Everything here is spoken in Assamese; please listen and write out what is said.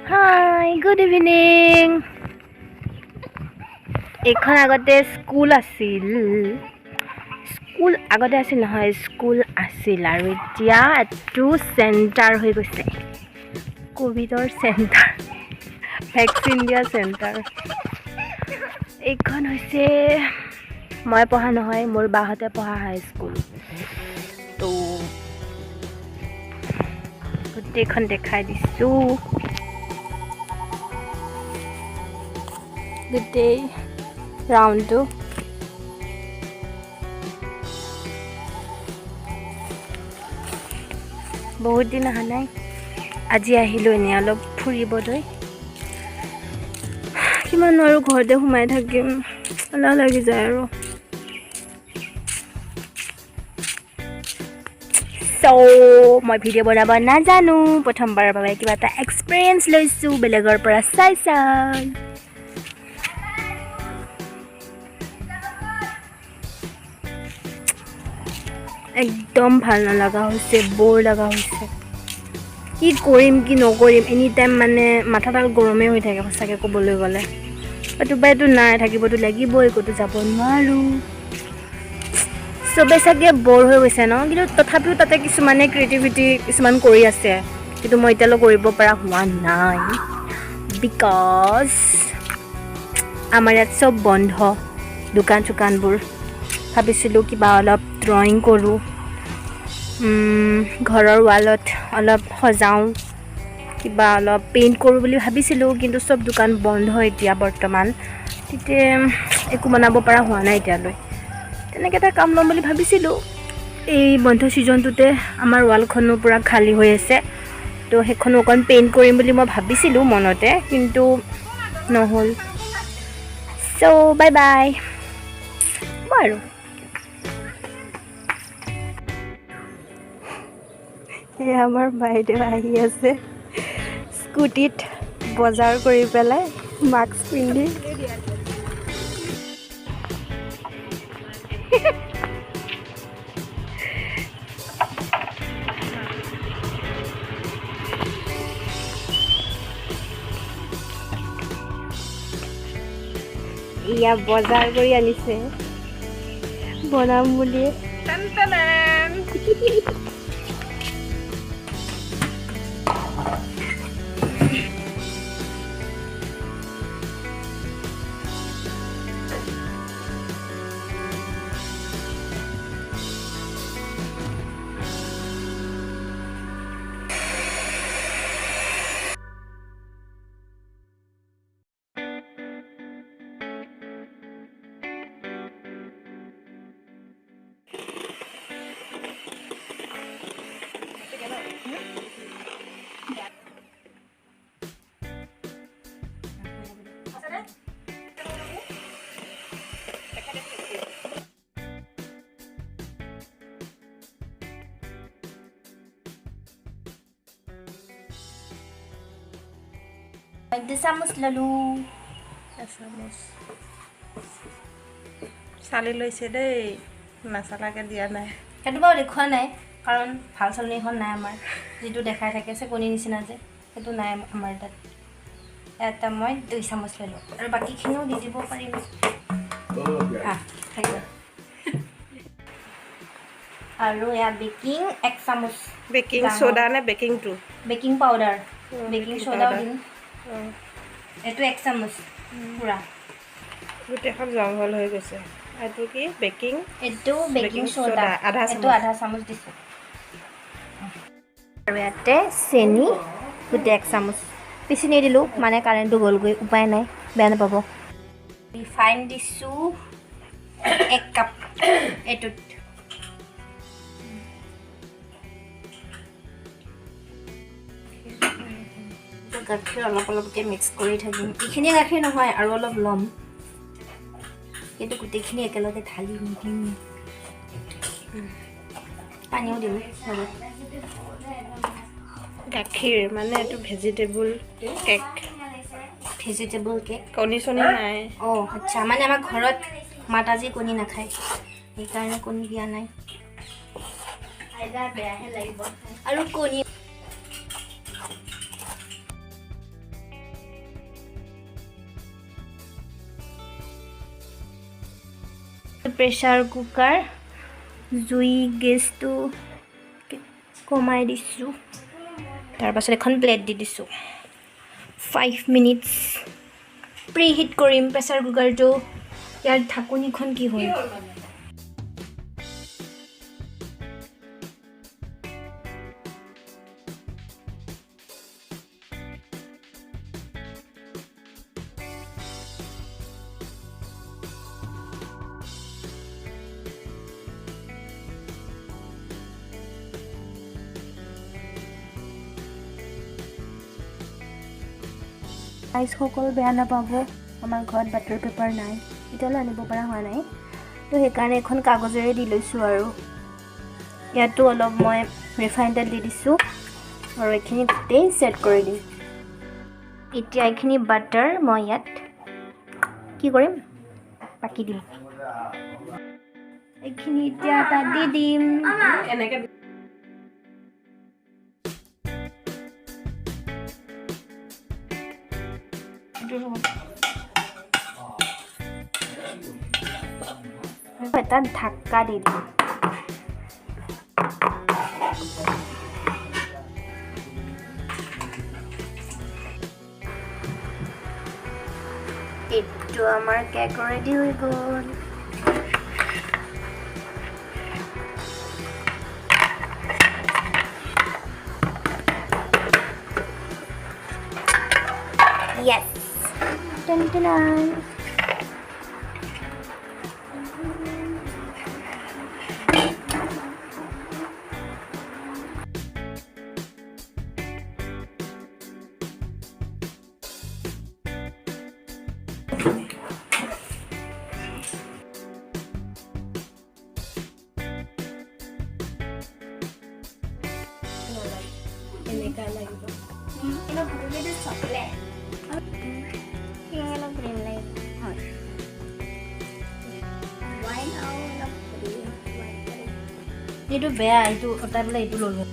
Hi, good evening. এখন আগতে স্কুল আছিল নহয় স্কুল আছিল আৰু এতিয়া এইটো চেণ্টাৰ হৈ গৈছে কোভিডৰ চেণ্টাৰ ভেকচিন দিয়া চেণ্টাৰ এইখন হৈছে মই পঢ়া নহয় মোৰ বাহঁতে পঢ়া হাই স্কুল তো গোটেইখন দেখাই দিছোঁ গোটেই ৰাউণ্ডটো বহুত দিন অহা নাই আজি আহিলোঁ এনেই অলপ ফুৰিবলৈ কিমান আৰু ঘৰতে সোমাই থাকিম এলাহ লাগি যায় আৰু মই ভিডিঅ' বনাব নাজানো প্ৰথমবাৰৰ বাবে কিবা এটা এক্সপিৰিয়েঞ্চ লৈছোঁ বেলেগৰ পৰা চাই একদম ভাল নালাগা হৈছে বৰ লগা হৈছে কি কৰিম কি নকৰিম এনি টাইম মানে মাথাডাল গৰমেই হৈ থাকে সঁচাকৈ ক'বলৈ গ'লে উপায়তো নাই থাকিবতো লাগিবই ক'তো যাব নোৱাৰোঁ চবে চাগে বৰ হৈ গৈছে ন কিন্তু তথাপিও তাতে কিছুমানে ক্ৰিয়েটিভিটি কিছুমান কৰি আছে কিন্তু মই এতিয়ালৈ কৰিব পৰা হোৱা নাই বিকজ আমাৰ ইয়াত চব বন্ধ দোকান চোকানবোৰ ভাবিছিলোঁ কিবা অলপ ড্ৰয়িং কৰোঁ ঘৰৰ ৱালত অলপ সজাওঁ কিবা অলপ পেইণ্ট কৰোঁ বুলি ভাবিছিলোঁ কিন্তু চব দোকান বন্ধ এতিয়া বৰ্তমান তেতিয়া একো বনাব পৰা হোৱা নাই এতিয়ালৈ তেনেকৈ এটা কাম ল'ম বুলি ভাবিছিলোঁ এই বন্ধ ছিজনটোতে আমাৰ ৱালখনো পূৰা খালী হৈ আছে তো সেইখনো অকণ পেইণ্ট কৰিম বুলি মই ভাবিছিলোঁ মনতে কিন্তু নহ'ল চ' বাই বাই আৰু এয়া আমাৰ বাইদেউ আহি আছে স্কুটিত বজাৰ কৰি পেলাই মাস্ক পিন্ধি ইয়া বজাৰ কৰি আনিছে বনাম বুলি চামুচ ললো চামুচ চালি লৈছে দেই মচলাকে দিয়া নাই সেইটো বাৰু দেখুওৱা নাই কাৰণ ভাল চালনী এখন নাই আমাৰ যিটো দেখাই থাকে চেকনি নিচিনা যে সেইটো নাই আমাৰ তাত এটা মই 2 চামুচ ল'লোঁ আৰু বাকীখিনিও দি দিব পাৰিম আৰু এয়া বেকিং 1 চামুচ বেকিং সোডা নে বেকিংটো বেকিং পাউডাৰ বেকিং সোডাও দিম এইটো 1 চামুচ পুৰা গোটেইখন জংঘল হৈ গৈছে এইটো কি বেকিং এইটো বেকিং সোডা এইটো আধা চামুচ দিছোঁ আৰু ইয়াতে চেনি গোটেই 1 চামুচ পিচি নিদিলোঁ মানে কাৰেণ্টটো গ'লগৈ উপায় নাই বেয়া নাপাব ৰিফাইন দিছোঁ 1 কাপ এইটোত গাখীৰ অলপ অলপকৈ মিক্স কৰি থাকিম এইখিনি গাখীৰ নহয় আৰু অলপ ল'ম কিন্তু গোটেইখিনি একেলগে ঢালি নিদিম পানীও দিম গাখীৰ মানে এইটো ভেজিটেবল কেক কণী চণী নাই আচ্ছা মানে আমাৰ ঘৰত মাতাজী কণী নাখায় সেইকাৰণে কণী দিয়া নাই আৰু কণী প্ৰেছাৰ কুকাৰ জুই গেছটো কমাই দিছোঁ তাৰপাছত এখন প্লেট দি দিছোঁ 5 মিনিটছ প্ৰিহিট কৰিম প্ৰেছাৰ কুকাৰটো ইয়াৰ ঢাকনিখন কি হ'ল আইচসকল বেয়া নাপাব আমাৰ ঘৰত বাটাৰ পেপাৰ নাই এতিয়ালৈ আনিব পৰা হোৱা নাই তো সেইকাৰণে এখন কাগজেৰে দি লৈছোঁ আৰু ইয়াতো অলপ মই ৰিফাইন তেল দি দিছোঁ আৰু এইখিনি গোটেই ছেট কৰি দিম এতিয়া এইখিনি বাটাৰ মই ইয়াত কি কৰিম বাকি দিম এইখিনি এতিয়া তাত দি দিম এনেকৈ এটা ঢাক্কা দি দিম এইটো আমাৰ কেক ৰেডি হৈ গ'ল Yes. Dun, dun, dun. Enggak lagi tuh. Ini bukunya itu coklat. Yang green light. Wine out. Itu bear itu, otak itu loh.